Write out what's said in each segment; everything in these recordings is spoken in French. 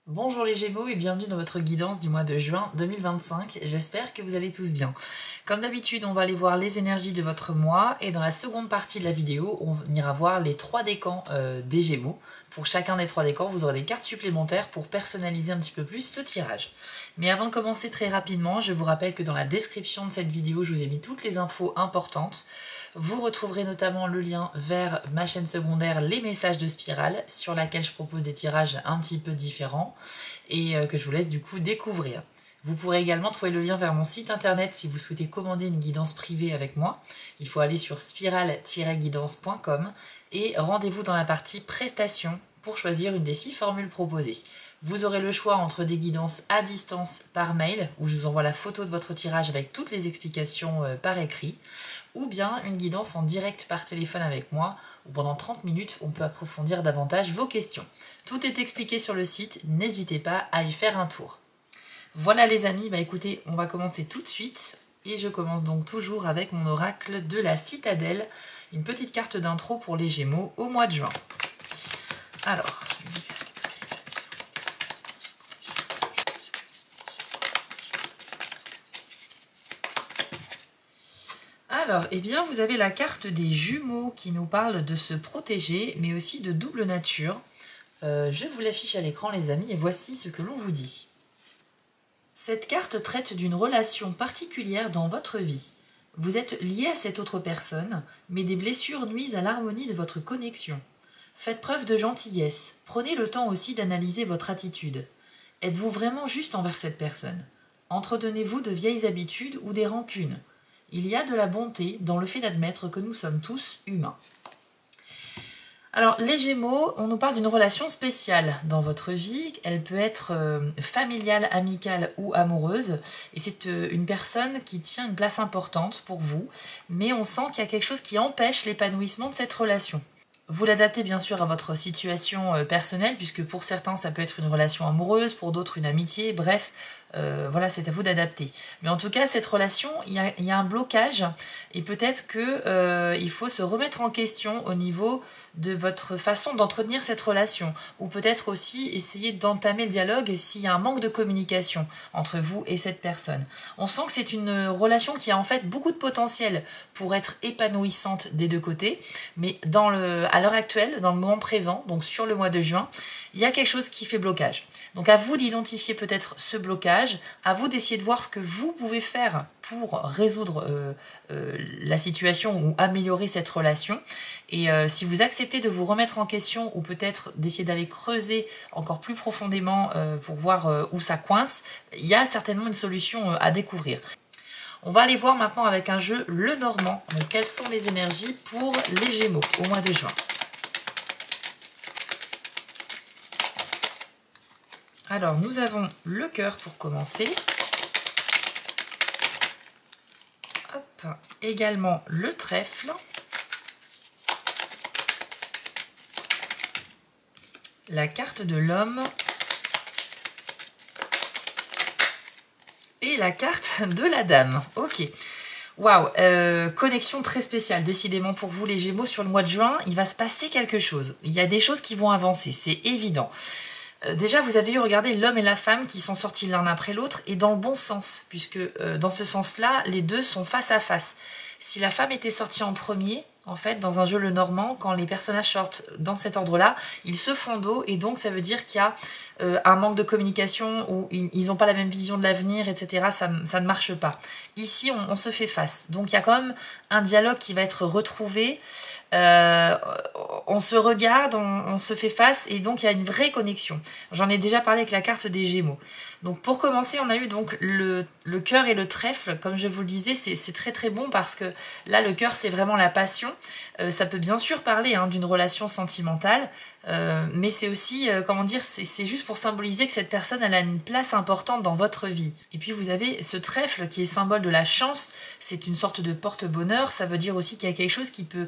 Bonjour les Gémeaux et bienvenue dans votre guidance du mois de juin 2025. J'espère que vous allez tous bien. Comme d'habitude, on va aller voir les énergies de votre mois et dans la seconde partie de la vidéo, on ira voir les 3 décans des Gémeaux. Pour chacun des 3 décans, vous aurez des cartes supplémentaires pour personnaliser un petit peu plus ce tirage. Mais avant de commencer très rapidement, je vous rappelle que dans la description de cette vidéo, je vous ai mis toutes les infos importantes. Vous retrouverez notamment le lien vers ma chaîne secondaire Les Messages de Spirale, sur laquelle je propose des tirages un petit peu différents et que je vous laisse du coup découvrir. Vous pourrez également trouver le lien vers mon site internet si vous souhaitez commander une guidance privée avec moi. Il faut aller sur spirale-guidance.com et rendez-vous dans la partie prestations pour choisir une des 6 formules proposées. Vous aurez le choix entre des guidances à distance par mail, où je vous envoie la photo de votre tirage avec toutes les explications par écrit, ou bien une guidance en direct par téléphone avec moi, où pendant 30 minutes, on peut approfondir davantage vos questions. Tout est expliqué sur le site, n'hésitez pas à y faire un tour. Voilà les amis, écoutez, on va commencer tout de suite, et je commence donc toujours avec mon oracle de la citadelle, une petite carte d'intro pour les Gémeaux au mois de juin. Alors, eh bien, vous avez la carte des jumeaux qui nous parle de se protéger, mais aussi de double nature. Je vous l'affiche à l'écran, les amis, et voici ce que l'on vous dit. Cette carte traite d'une relation particulière dans votre vie. Vous êtes lié à cette autre personne, mais des blessures nuisent à l'harmonie de votre connexion. Faites preuve de gentillesse. Prenez le temps aussi d'analyser votre attitude. Êtes-vous vraiment juste envers cette personne? Entretenez-vous de vieilles habitudes ou des rancunes? Il y a de la bonté dans le fait d'admettre que nous sommes tous humains. Alors, les Gémeaux, on nous parle d'une relation spéciale dans votre vie. Elle peut être familiale, amicale ou amoureuse. Et c'est une personne qui tient une place importante pour vous. Mais on sent qu'il y a quelque chose qui empêche l'épanouissement de cette relation. Vous l'adaptez bien sûr à votre situation personnelle, puisque pour certains ça peut être une relation amoureuse, pour d'autres une amitié, bref, voilà, c'est à vous d'adapter. Mais en tout cas, cette relation, il y a un blocage, et peut-être qu'il faut se remettre en question au niveau de votre façon d'entretenir cette relation, ou peut-être aussi essayer d'entamer le dialogue s'il y a un manque de communication entre vous et cette personne. On sent que c'est une relation qui a en fait beaucoup de potentiel pour être épanouissante des deux côtés, mais à l'heure actuelle, dans le moment présent, donc sur le mois de juin, il y a quelque chose qui fait blocage. Donc à vous d'identifier peut-être ce blocage, à vous d'essayer de voir ce que vous pouvez faire pour résoudre la situation ou améliorer cette relation. Et si vous acceptez de vous remettre en question ou peut-être d'essayer d'aller creuser encore plus profondément pour voir où ça coince, il y a certainement une solution à découvrir. On va aller voir maintenant avec un jeu le Normand. Donc, quelles sont les énergies pour les Gémeaux au mois de juin? Alors, nous avons le cœur pour commencer. Hop. Également le trèfle. La carte de l'homme. Et la carte de la dame. Ok. Waouh, connexion très spéciale, décidément pour vous les Gémeaux sur le mois de juin, il va se passer quelque chose. Il y a des choses qui vont avancer, c'est évident. Déjà, vous avez eu, regardez, l'homme et la femme qui sont sortis l'un après l'autre, et dans le bon sens, puisque dans ce sens-là, les deux sont face à face. Si la femme était sortie en premier, en fait, dans un jeu le Normand, quand les personnages sortent dans cet ordre-là, ils se font dos, et donc ça veut dire qu'il y a un manque de communication, ou ils n'ont pas la même vision de l'avenir, etc. Ça ne marche pas. Ici, on se fait face. Donc il y a quand même un dialogue qui va être retrouvé. On se regarde, on se fait face, et donc il y a une vraie connexion. J'en ai déjà parlé avec la carte des Gémeaux. Donc pour commencer, on a eu donc le cœur et le trèfle. Comme je vous le disais, c'est très très bon parce que là, le cœur, c'est vraiment la passion. Ça peut bien sûr parler d'une relation sentimentale, mais c'est aussi, comment dire, c'est juste pour symboliser que cette personne, elle a une place importante dans votre vie. Et puis vous avez ce trèfle qui est symbole de la chance. C'est une sorte de porte-bonheur. Ça veut dire aussi qu'il y a quelque chose qui peut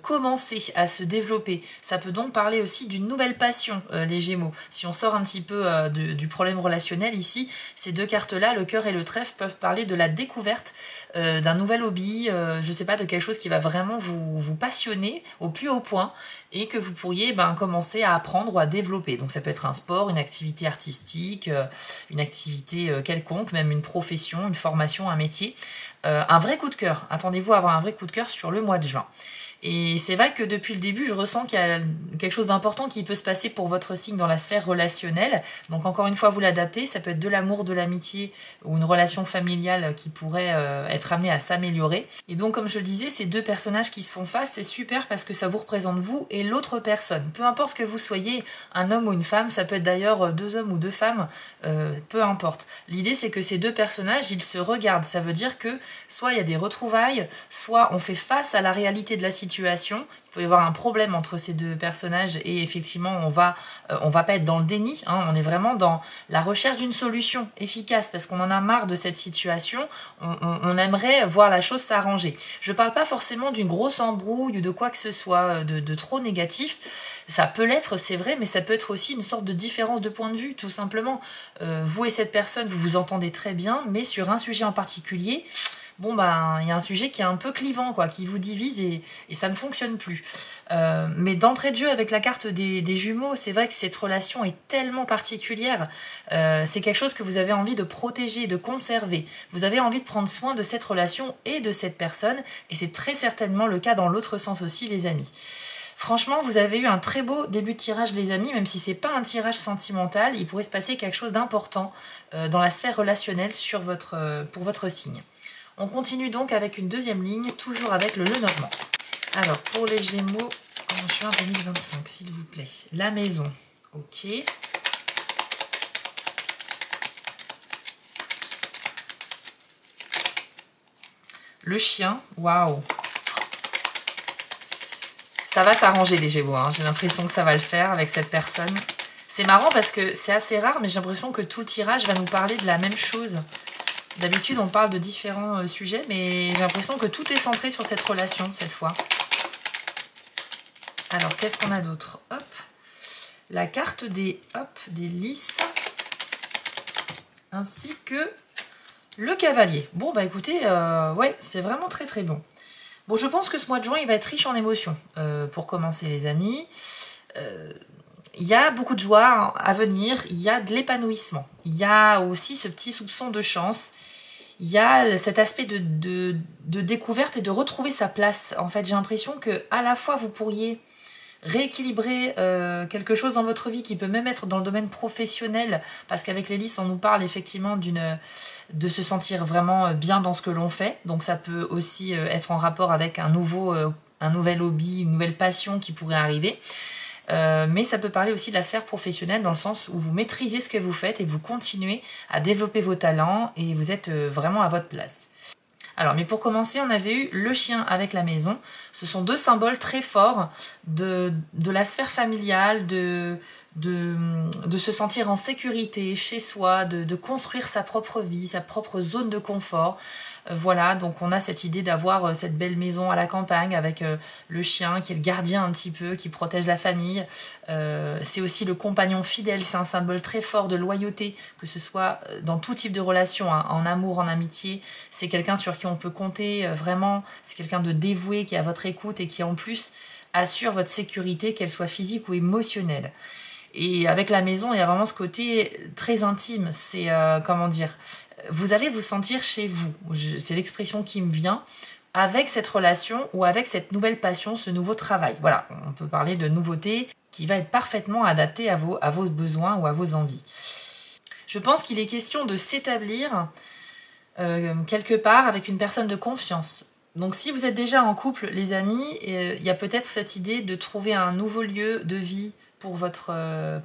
commencer à se développer. Ça peut donc parler aussi d'une nouvelle passion, les Gémeaux. Si on sort un petit peu du problème relationnel ici, ces deux cartes-là, le cœur et le trèfle, peuvent parler de la découverte d'un nouvel hobby, je sais pas, de quelque chose qui va vraiment vous passionner au plus haut point et que vous pourriez commencer à apprendre ou à développer. Donc ça peut être un sport, une activité artistique, une activité quelconque, même une profession, une formation, un métier. Un vrai coup de cœur. Attendez-vous à avoir un vrai coup de cœur sur le mois de juin. Et c'est vrai que depuis le début, je ressens qu'il y a quelque chose d'important qui peut se passer pour votre signe dans la sphère relationnelle. Donc encore une fois, vous l'adaptez. Ça peut être de l'amour, de l'amitié ou une relation familiale qui pourrait être amenée à s'améliorer. Et donc, comme je le disais, ces deux personnages qui se font face, c'est super parce que ça vous représente vous et l'autre personne. Peu importe que vous soyez un homme ou une femme, ça peut être d'ailleurs deux hommes ou deux femmes, peu importe. L'idée, c'est que ces deux personnages, ils se regardent. Ça veut dire que soit il y a des retrouvailles, soit on fait face à la réalité de la situation. Il peut y avoir un problème entre ces deux personnages et effectivement on va pas être dans le déni, hein, on est vraiment dans la recherche d'une solution efficace parce qu'on en a marre de cette situation, on aimerait voir la chose s'arranger. Je parle pas forcément d'une grosse embrouille ou de quoi que ce soit de trop négatif, ça peut l'être, c'est vrai, mais ça peut être aussi une sorte de différence de point de vue, tout simplement. Vous et cette personne, vous vous entendez très bien, mais sur un sujet en particulier, bon il y a un sujet qui est un peu clivant, quoi, qui vous divise et ça ne fonctionne plus. Mais d'entrée de jeu avec la carte des jumeaux, c'est vrai que cette relation est tellement particulière. C'est quelque chose que vous avez envie de protéger, de conserver. Vous avez envie de prendre soin de cette relation et de cette personne, et c'est très certainement le cas dans l'autre sens aussi, les amis. Franchement, vous avez eu un très beau début de tirage, les amis, même si c'est pas un tirage sentimental, il pourrait se passer quelque chose d'important dans la sphère relationnelle pour votre signe. On continue donc avec une deuxième ligne, toujours avec le Lenormand. Alors, pour les Gémeaux, en juin 2025, s'il vous plaît. La maison, ok. Le chien, waouh. Ça va s'arranger les Gémeaux, hein. J'ai l'impression que ça va le faire avec cette personne. C'est marrant parce que c'est assez rare, mais j'ai l'impression que tout le tirage va nous parler de la même chose. D'habitude, on parle de différents sujets, mais j'ai l'impression que tout est centré sur cette relation, cette fois. Alors, qu'est-ce qu'on a d'autre? Hop, la carte des lys, ainsi que le cavalier. Bon, bah écoutez, ouais, c'est vraiment très très bon. Bon, je pense que ce mois de juin, il va être riche en émotions, pour commencer, les amis. Il y a beaucoup de joie à venir, il y a de l'épanouissement. Il y a aussi ce petit soupçon de chance. Il y a cet aspect de découverte et de retrouver sa place. En fait, j'ai l'impression que à la fois, vous pourriez rééquilibrer quelque chose dans votre vie qui peut même être dans le domaine professionnel, parce qu'avec les lys, on nous parle effectivement de se sentir vraiment bien dans ce que l'on fait. Donc ça peut aussi être en rapport avec un nouvel hobby, une nouvelle passion qui pourrait arriver. Mais ça peut parler aussi de la sphère professionnelle dans le sens où vous maîtrisez ce que vous faites et vous continuez à développer vos talents et vous êtes vraiment à votre place. Alors, mais pour commencer, on avait eu le chien avec la maison. Ce sont deux symboles très forts de la sphère familiale, de se sentir en sécurité chez soi, de construire sa propre vie, sa propre zone de confort. Voilà, donc on a cette idée d'avoir cette belle maison à la campagne avec le chien qui est le gardien un petit peu, qui protège la famille. C'est aussi le compagnon fidèle, c'est un symbole très fort de loyauté, que ce soit dans tout type de relation, hein, en amour, en amitié. C'est quelqu'un sur qui on peut compter, vraiment. C'est quelqu'un de dévoué qui est à votre écoute et qui en plus assure votre sécurité, qu'elle soit physique ou émotionnelle. Et avec la maison, il y a vraiment ce côté très intime. C'est, comment dire, vous allez vous sentir chez vous. C'est l'expression qui me vient. Avec cette relation ou avec cette nouvelle passion, ce nouveau travail. Voilà, on peut parler de nouveauté qui va être parfaitement adaptée à vos besoins ou à vos envies. Je pense qu'il est question de s'établir quelque part avec une personne de confiance. Donc si vous êtes déjà en couple, les amis, il y a peut-être cette idée de trouver un nouveau lieu de vie pour votre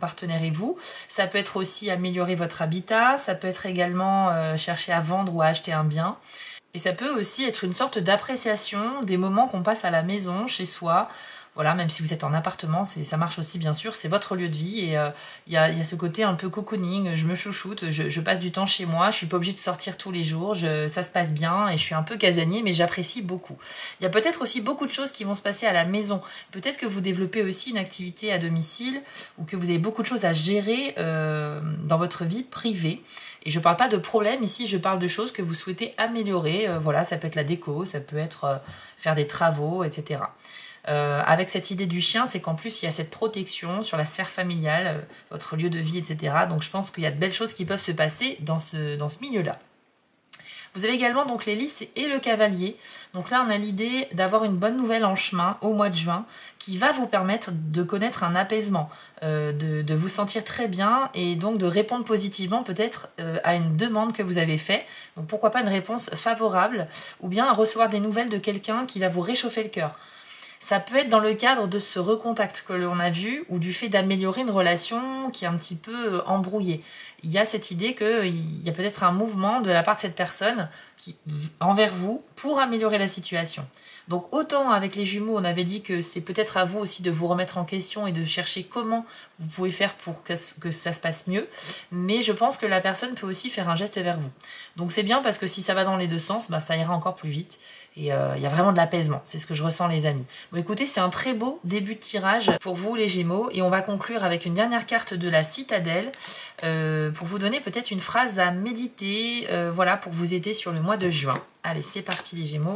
partenaire et vous. Ça peut être aussi améliorer votre habitat, ça peut être également chercher à vendre ou à acheter un bien. Et ça peut aussi être une sorte d'appréciation des moments qu'on passe à la maison, chez soi. Voilà, même si vous êtes en appartement, ça marche aussi bien sûr, c'est votre lieu de vie et il y a ce côté un peu cocooning, je me chouchoute, je passe du temps chez moi, je suis pas obligée de sortir tous les jours, ça se passe bien et je suis un peu casanier mais j'apprécie beaucoup. Il y a peut-être aussi beaucoup de choses qui vont se passer à la maison, peut-être que vous développez aussi une activité à domicile ou que vous avez beaucoup de choses à gérer dans votre vie privée. Et je ne parle pas de problème ici, je parle de choses que vous souhaitez améliorer, voilà, ça peut être la déco, ça peut être faire des travaux, etc. Avec cette idée du chien, c'est qu'en plus il y a cette protection sur la sphère familiale, votre lieu de vie, etc. Donc je pense qu'il y a de belles choses qui peuvent se passer dans ce milieu-là. Vous avez également donc les lys et le cavalier. Donc là, on a l'idée d'avoir une bonne nouvelle en chemin au mois de juin qui va vous permettre de connaître un apaisement, de vous sentir très bien et donc de répondre positivement peut-être à une demande que vous avez faite. Donc pourquoi pas une réponse favorable ou bien à recevoir des nouvelles de quelqu'un qui va vous réchauffer le cœur. Ça peut être dans le cadre de ce recontact que l'on a vu ou du fait d'améliorer une relation qui est un petit peu embrouillée. Il y a cette idée qu'il y a peut-être un mouvement de la part de cette personne envers vous pour améliorer la situation. Donc autant avec les Jumeaux, on avait dit que c'est peut-être à vous aussi de vous remettre en question et de chercher comment vous pouvez faire pour que ça se passe mieux. Mais je pense que la personne peut aussi faire un geste vers vous. Donc c'est bien parce que si ça va dans les deux sens, ça ira encore plus vite. Et il y a vraiment de l'apaisement, c'est ce que je ressens les amis. Bon écoutez, c'est un très beau début de tirage pour vous les Gémeaux. Et on va conclure avec une dernière carte de la Citadelle pour vous donner peut-être une phrase à méditer, voilà, pour vous aider sur le mois de juin. Allez, c'est parti les Gémeaux.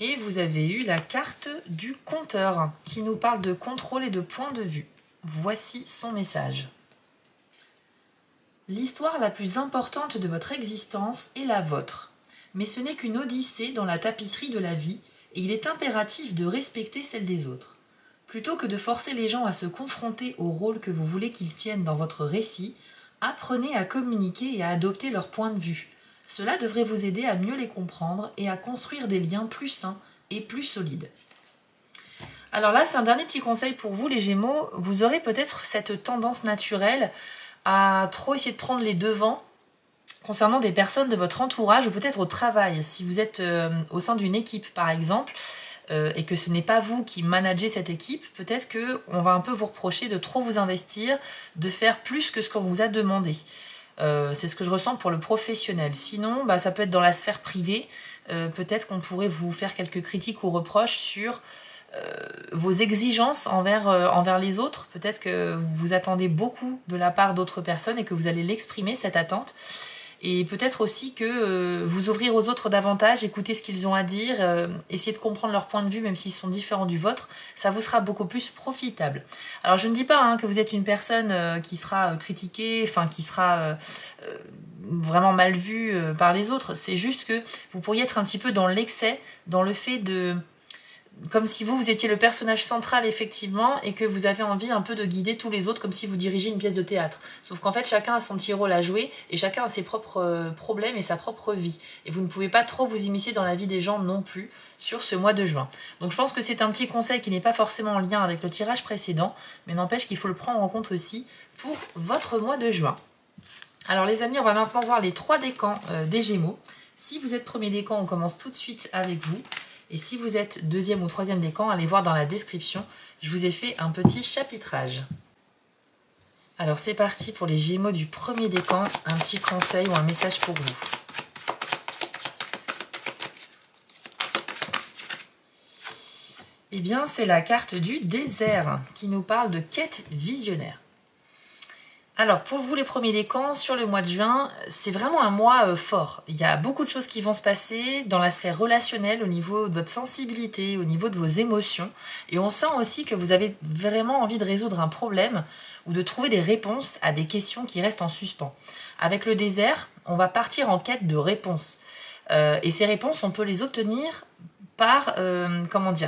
Et vous avez eu la carte du compteur qui nous parle de contrôle et de point de vue. Voici son message. L'histoire la plus importante de votre existence est la vôtre. Mais ce n'est qu'une odyssée dans la tapisserie de la vie et il est impératif de respecter celle des autres. Plutôt que de forcer les gens à se confronter au rôle que vous voulez qu'ils tiennent dans votre récit, apprenez à communiquer et à adopter leur point de vue. Cela devrait vous aider à mieux les comprendre et à construire des liens plus sains et plus solides. Alors là, c'est un dernier petit conseil pour vous les Gémeaux. Vous aurez peut-être cette tendance naturelle à trop essayer de prendre les devants concernant des personnes de votre entourage ou peut-être au travail. Si vous êtes au sein d'une équipe par exemple et que ce n'est pas vous qui managez cette équipe, peut-être qu'on va un peu vous reprocher de trop vous investir, de faire plus que ce qu'on vous a demandé. C'est ce que je ressens pour le professionnel. Sinon, ça peut être dans la sphère privée. Peut-être qu'on pourrait vous faire quelques critiques ou reproches sur vos exigences envers les autres. Peut-être que vous attendez beaucoup de la part d'autres personnes et que vous allez l'exprimer, cette attente. Et peut-être aussi que vous ouvrir aux autres davantage, écouter ce qu'ils ont à dire, essayer de comprendre leur point de vue, même s'ils sont différents du vôtre, ça vous sera beaucoup plus profitable. Alors je ne dis pas que vous êtes une personne qui sera critiquée, qui sera vraiment mal vue par les autres. C'est juste que vous pourriez être un petit peu dans l'excès, dans le fait de... Comme si vous étiez le personnage central effectivement et que vous avez envie un peu de guider tous les autres comme si vous dirigez une pièce de théâtre. Sauf qu'en fait chacun a son petit rôle à jouer et chacun a ses propres problèmes et sa propre vie. Et vous ne pouvez pas trop vous immiscer dans la vie des gens non plus sur ce mois de juin. Donc je pense que c'est un petit conseil qui n'est pas forcément en lien avec le tirage précédent, mais n'empêche qu'il faut le prendre en compte aussi pour votre mois de juin. Alors les amis, on va maintenant voir les 3 décans des Gémeaux. Si vous êtes premier décan, on commence tout de suite avec vous. Et si vous êtes deuxième ou troisième décan, allez voir dans la description, je vous ai fait un petit chapitrage. Alors c'est parti pour les Gémeaux du premier décan, un petit conseil ou un message pour vous. Eh bien c'est la carte du désert qui nous parle de quête visionnaire. Alors pour vous les premiers décans, sur le mois de juin, c'est vraiment un mois fort. Il y a beaucoup de choses qui vont se passer dans la sphère relationnelle, au niveau de votre sensibilité, au niveau de vos émotions. Et on sent aussi que vous avez vraiment envie de résoudre un problème ou de trouver des réponses à des questions qui restent en suspens. Avec le désert, on va partir en quête de réponses. Et ces réponses, on peut les obtenir par,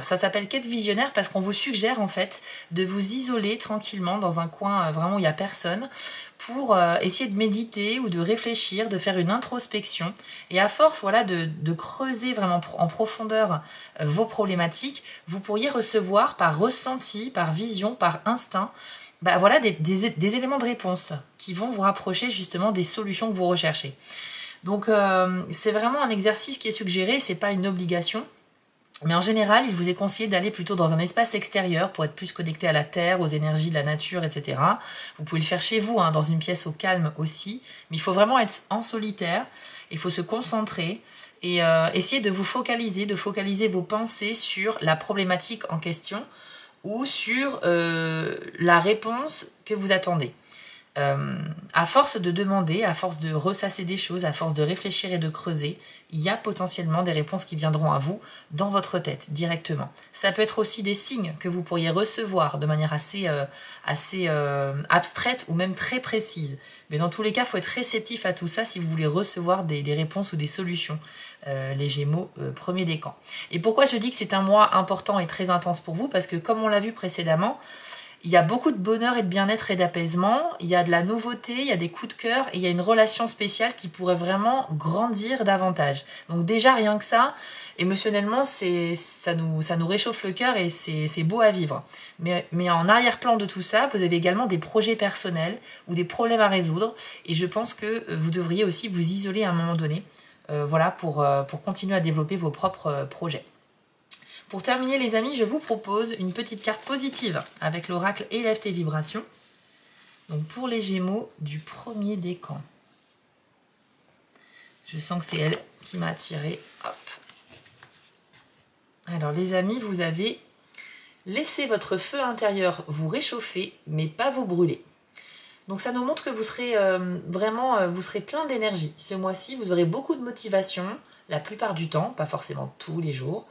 ça s'appelle quête visionnaire parce qu'on vous suggère en fait de vous isoler tranquillement dans un coin vraiment où il n'y a personne pour essayer de méditer ou de réfléchir, de faire une introspection et à force de creuser vraiment en profondeur vos problématiques, vous pourriez recevoir par ressenti, par vision, par instinct, des éléments de réponse qui vont vous rapprocher justement des solutions que vous recherchez. Donc c'est vraiment un exercice qui est suggéré, c'est pas une obligation. Mais en général, il vous est conseillé d'aller plutôt dans un espace extérieur pour être plus connecté à la terre, aux énergies de la nature, etc. Vous pouvez le faire chez vous, hein, dans une pièce au calme aussi. Mais il faut vraiment être en solitaire. Il faut se concentrer et essayer de vous focaliser, de focaliser vos pensées sur la problématique en question ou sur la réponse que vous attendez. À force de demander, à force de ressasser des choses, à force de réfléchir et de creuser, il y a potentiellement des réponses qui viendront à vous dans votre tête directement. Ça peut être aussi des signes que vous pourriez recevoir de manière assez abstraite ou même très précise. Mais dans tous les cas, il faut être réceptif à tout ça si vous voulez recevoir des réponses ou des solutions, les Gémeaux, premier décan. Et pourquoi je dis que c'est un mois important et très intense pour vous? Parce que comme on l'a vu précédemment, il y a beaucoup de bonheur et de bien-être et d'apaisement, il y a de la nouveauté, il y a des coups de cœur et il y a une relation spéciale qui pourrait vraiment grandir davantage. Donc déjà rien que ça, émotionnellement, ça nous réchauffe le cœur et c'est beau à vivre. Mais en arrière-plan de tout ça, vous avez également des projets personnels ou des problèmes à résoudre et je pense que vous devriez aussi vous isoler à un moment donné voilà, pour continuer à développer vos propres projets. Pour terminer les amis, je vous propose une petite carte positive avec l'oracle Élève tes vibrations. Donc pour les Gémeaux du premier décan. Je sens que c'est elle qui m'a attiré. Hop. Alors les amis, vous avez laissé votre feu intérieur vous réchauffer, mais pas vous brûler. Donc ça nous montre que vous serez vous serez plein d'énergie. Ce mois-ci, vous aurez beaucoup de motivation, la plupart du temps, pas forcément tous les jours.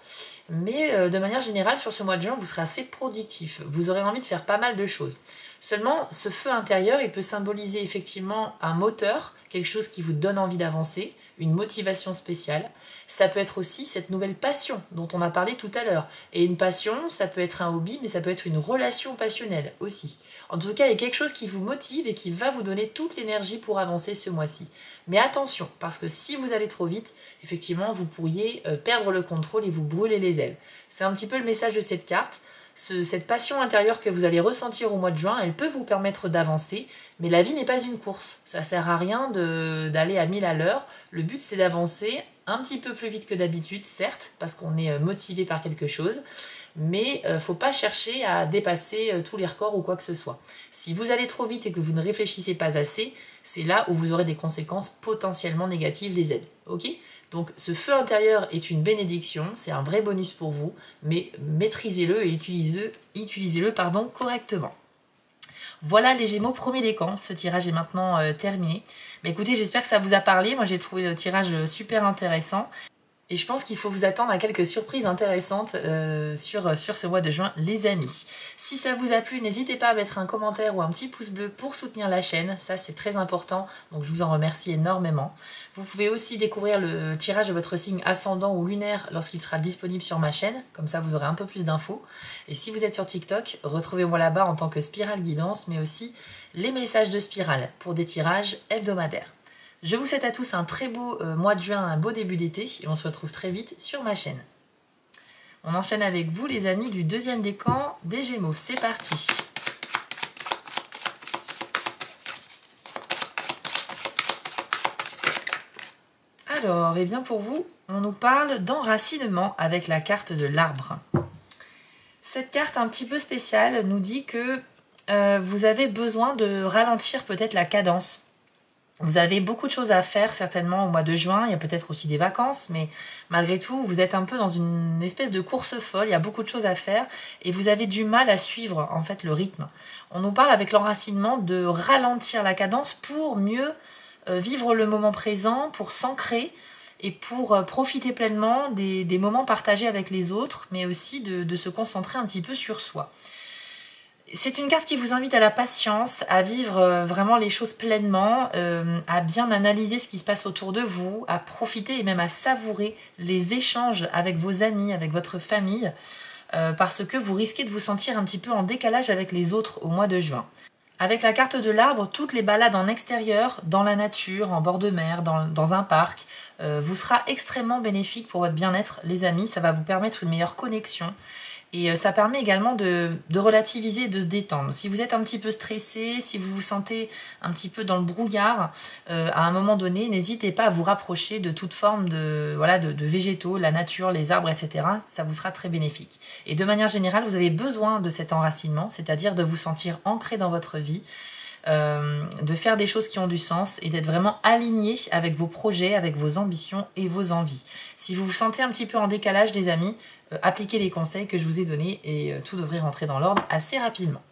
Mais de manière générale, sur ce mois de juin, vous serez assez productif. Vous aurez envie de faire pas mal de choses. Seulement, ce feu intérieur, il peut symboliser effectivement un moteur, quelque chose qui vous donne envie d'avancer, une motivation spéciale. Ça peut être aussi cette nouvelle passion dont on a parlé tout à l'heure. Et une passion, ça peut être un hobby, mais ça peut être une relation passionnelle aussi. En tout cas, il y a quelque chose qui vous motive et qui va vous donner toute l'énergie pour avancer ce mois-ci. Mais attention, parce que si vous allez trop vite, effectivement, vous pourriez perdre le contrôle et vous brûler les ailes. C'est un petit peu le message de cette carte. Cette passion intérieure que vous allez ressentir au mois de juin, elle peut vous permettre d'avancer, mais la vie n'est pas une course. Ça sert à rien d'aller à 1000 à l'heure. Le but, c'est d'avancer un petit peu plus vite que d'habitude, certes, parce qu'on est motivé par quelque chose, mais il ne faut pas chercher à dépasser tous les records ou quoi que ce soit. Si vous allez trop vite et que vous ne réfléchissez pas assez, c'est là où vous aurez des conséquences potentiellement négatives, les aides. Ok ? Donc ce feu intérieur est une bénédiction, c'est un vrai bonus pour vous, mais maîtrisez-le et utilisez-le correctement. Voilà les Gémeaux, premier décan, ce tirage est maintenant terminé. Mais écoutez, j'espère que ça vous a parlé, moi j'ai trouvé le tirage super intéressant. Et je pense qu'il faut vous attendre à quelques surprises intéressantes sur ce mois de juin, les amis. Si ça vous a plu, n'hésitez pas à mettre un commentaire ou un petit pouce bleu pour soutenir la chaîne. Ça, c'est très important, donc je vous en remercie énormément. Vous pouvez aussi découvrir le tirage de votre signe ascendant ou lunaire lorsqu'il sera disponible sur ma chaîne. Comme ça, vous aurez un peu plus d'infos. Et si vous êtes sur TikTok, retrouvez-moi là-bas en tant que Spirale Guidance, mais aussi les messages de Spirale pour des tirages hebdomadaires. Je vous souhaite à tous un très beau mois de juin, un beau début d'été et on se retrouve très vite sur ma chaîne. On enchaîne avec vous les amis du deuxième décan des Gémeaux. C'est parti. Alors, et bien pour vous, on nous parle d'enracinement avec la carte de l'arbre. Cette carte un petit peu spéciale nous dit que vous avez besoin de ralentir peut-être la cadence. Vous avez beaucoup de choses à faire certainement au mois de juin, il y a peut-être aussi des vacances, mais malgré tout, vous êtes un peu dans une espèce de course folle, il y a beaucoup de choses à faire et vous avez du mal à suivre en fait le rythme. On nous parle avec l'enracinement de ralentir la cadence pour mieux vivre le moment présent, pour s'ancrer et pour profiter pleinement des moments partagés avec les autres, mais aussi de se concentrer un petit peu sur soi. C'est une carte qui vous invite à la patience, à vivre vraiment les choses pleinement, à bien analyser ce qui se passe autour de vous, à profiter et même à savourer les échanges avec vos amis, avec votre famille, parce que vous risquez de vous sentir un petit peu en décalage avec les autres au mois de juin. Avec la carte de l'arbre, toutes les balades en extérieur, dans la nature, en bord de mer, dans un parc, vous sera extrêmement bénéfique pour votre bien-être, les amis. Ça va vous permettre une meilleure connexion Et ça permet également de relativiser et de se détendre. Si vous êtes un petit peu stressé, si vous vous sentez un petit peu dans le brouillard, à un moment donné, n'hésitez pas à vous rapprocher de toute forme de végétaux, la nature, les arbres, etc. Ça vous sera très bénéfique. Et de manière générale, vous avez besoin de cet enracinement, c'est-à-dire de vous sentir ancré dans votre vie, de faire des choses qui ont du sens et d'être vraiment aligné avec vos projets, avec vos ambitions et vos envies. Si vous vous sentez un petit peu en décalage, les amis, appliquez les conseils que je vous ai donnés et tout devrait rentrer dans l'ordre assez rapidement.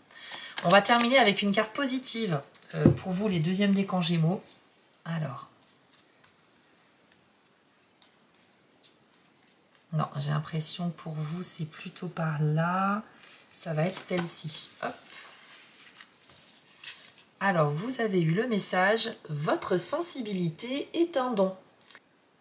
On va terminer avec une carte positive pour vous, les deuxièmes décans Gémeaux. Alors. Non, j'ai l'impression pour vous, c'est plutôt par là. Ça va être celle-ci. Hop. Alors, vous avez eu le message « Votre sensibilité est un don ».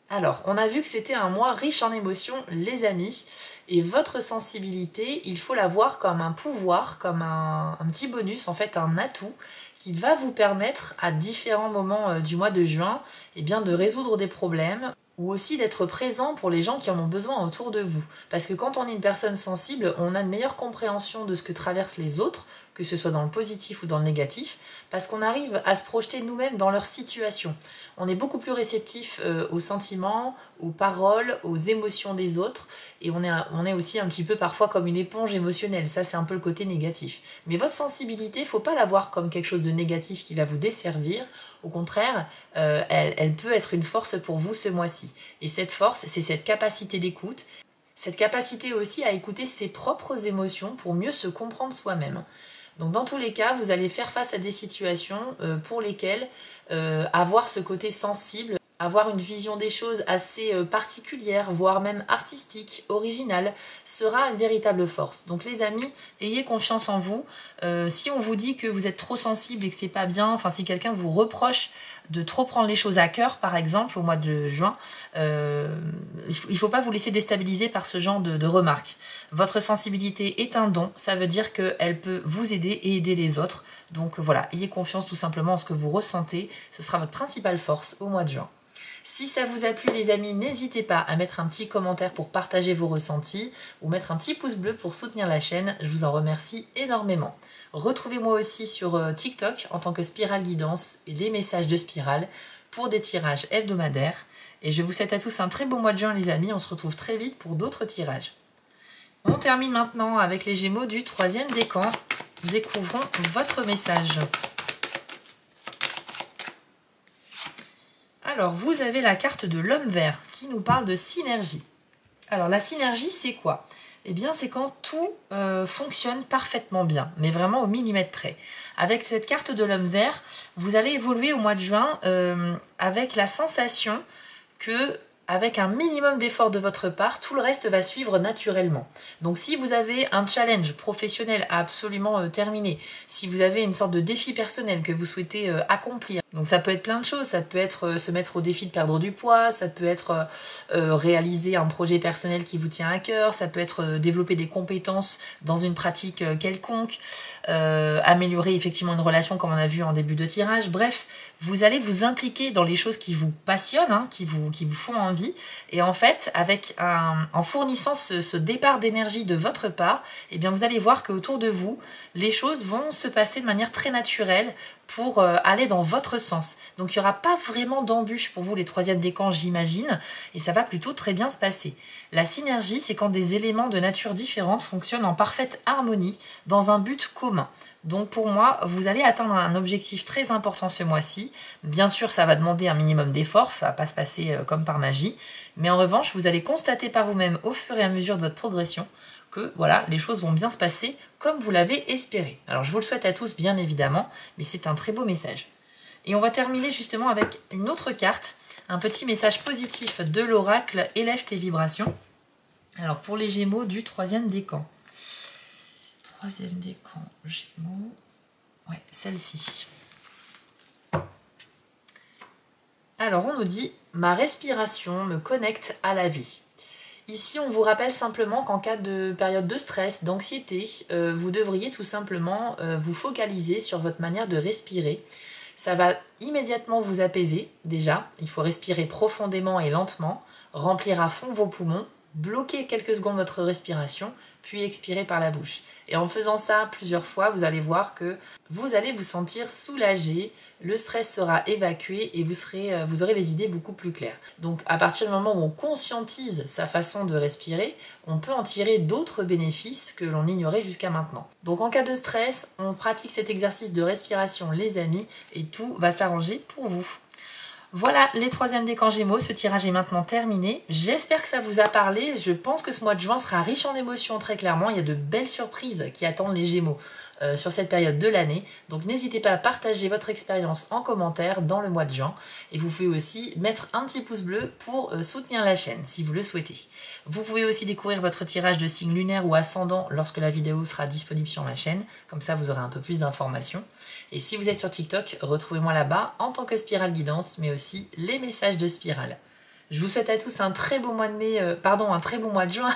Alors, on a vu que c'était un mois riche en émotions, les amis. Et votre sensibilité, il faut la voir comme un pouvoir, comme un petit bonus, en fait, un atout qui va vous permettre, à différents moments du mois de juin, eh bien, de résoudre des problèmes ou aussi d'être présent pour les gens qui en ont besoin autour de vous. Parce que quand on est une personne sensible, on a une meilleure compréhension de ce que traversent les autres, que ce soit dans le positif ou dans le négatif, parce qu'on arrive à se projeter nous-mêmes dans leur situation. On est beaucoup plus réceptif aux sentiments, aux paroles, aux émotions des autres, et on est aussi un petit peu parfois comme une éponge émotionnelle. Ça, c'est un peu le côté négatif. Mais votre sensibilité, il ne faut pas la voir comme quelque chose de négatif qui va vous desservir. Au contraire, elle peut être une force pour vous ce mois-ci. Et cette force, c'est cette capacité d'écoute, cette capacité aussi à écouter ses propres émotions pour mieux se comprendre soi-même. Donc dans tous les cas, vous allez faire face à des situations pour lesquelles avoir ce côté sensible, avoir une vision des choses assez particulière, voire même artistique, originale, sera une véritable force. Donc les amis, ayez confiance en vous. Si on vous dit que vous êtes trop sensible et que c'est pas bien, enfin si quelqu'un vous reproche de trop prendre les choses à cœur, par exemple, au mois de juin, il ne faut pas vous laisser déstabiliser par ce genre de remarques. Votre sensibilité est un don, ça veut dire qu'elle peut vous aider et aider les autres. Donc voilà, ayez confiance tout simplement en ce que vous ressentez, ce sera votre principale force au mois de juin. Si ça vous a plu les amis, n'hésitez pas à mettre un petit commentaire pour partager vos ressentis ou mettre un petit pouce bleu pour soutenir la chaîne, je vous en remercie énormément. Retrouvez-moi aussi sur TikTok en tant que Spirale Guidance et les messages de Spirale pour des tirages hebdomadaires. Et je vous souhaite à tous un très bon mois de juin les amis, on se retrouve très vite pour d'autres tirages. On termine maintenant avec les Gémeaux du troisième décan. Découvrons votre message. Alors, vous avez la carte de l'homme vert qui nous parle de synergie. Alors, la synergie, c'est quoi? Eh bien, c'est quand tout fonctionne parfaitement bien, mais vraiment au millimètre près. Avec cette carte de l'homme vert, vous allez évoluer au mois de juin avec la sensation que, avec un minimum d'effort de votre part, tout le reste va suivre naturellement. Donc si vous avez un challenge professionnel à absolument terminer, si vous avez une sorte de défi personnel que vous souhaitez accomplir, donc ça peut être plein de choses, ça peut être se mettre au défi de perdre du poids, ça peut être réaliser un projet personnel qui vous tient à cœur, ça peut être développer des compétences dans une pratique quelconque, améliorer effectivement une relation comme on a vu en début de tirage, bref, vous allez vous impliquer dans les choses qui vous passionnent, hein, qui vous font envie. Et en fait, en fournissant ce départ d'énergie de votre part, eh bien vous allez voir qu'autour de vous, les choses vont se passer de manière très naturelle pour aller dans votre sens. Donc il n'y aura pas vraiment d'embûche pour vous les troisièmes décans, j'imagine, et ça va plutôt très bien se passer. La synergie, c'est quand des éléments de nature différente fonctionnent en parfaite harmonie dans un but commun. Donc pour moi, vous allez atteindre un objectif très important ce mois-ci. Bien sûr, ça va demander un minimum d'effort, ça ne va pas se passer comme par magie. Mais en revanche, vous allez constater par vous-même au fur et à mesure de votre progression que voilà, les choses vont bien se passer comme vous l'avez espéré. Alors je vous le souhaite à tous bien évidemment, mais c'est un très beau message. Et on va terminer justement avec une autre carte, un petit message positif de l'oracle « Élève tes vibrations ». Alors pour les Gémeaux du troisième décan. Troisième décan, Gémeaux. Ouais, celle-ci. Alors on nous dit « Ma respiration me connecte à la vie ». Ici, on vous rappelle simplement qu'en cas de période de stress, d'anxiété, vous devriez tout simplement vous focaliser sur votre manière de respirer. Ça va immédiatement vous apaiser, déjà. Il faut respirer profondément et lentement, remplir à fond vos poumons, bloquer quelques secondes votre respiration, puis expirer par la bouche. Et en faisant ça plusieurs fois, vous allez voir que vous allez vous sentir soulagé, le stress sera évacué et vous aurez les idées beaucoup plus claires. Donc à partir du moment où on conscientise sa façon de respirer, on peut en tirer d'autres bénéfices que l'on ignorait jusqu'à maintenant. Donc en cas de stress, on pratique cet exercice de respiration les amis et tout va s'arranger pour vous. Voilà les 3e décans Gémeaux, ce tirage est maintenant terminé. J'espère que ça vous a parlé, je pense que ce mois de juin sera riche en émotions très clairement. Il y a de belles surprises qui attendent les Gémeaux sur cette période de l'année. Donc n'hésitez pas à partager votre expérience en commentaire dans le mois de juin. Et vous pouvez aussi mettre un petit pouce bleu pour soutenir la chaîne si vous le souhaitez. Vous pouvez aussi découvrir votre tirage de signe lunaire ou ascendant lorsque la vidéo sera disponible sur ma chaîne. Comme ça vous aurez un peu plus d'informations. Et si vous êtes sur TikTok, retrouvez-moi là-bas en tant que Spirale Guidance, mais aussi les messages de Spirale. Je vous souhaite à tous un très beau mois de mai, un très bon mois de juin,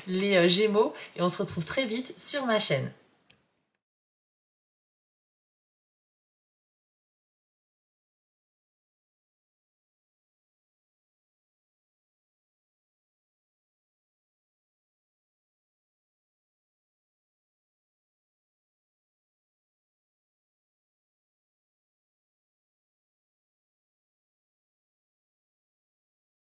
les Gémeaux, et on se retrouve très vite sur ma chaîne.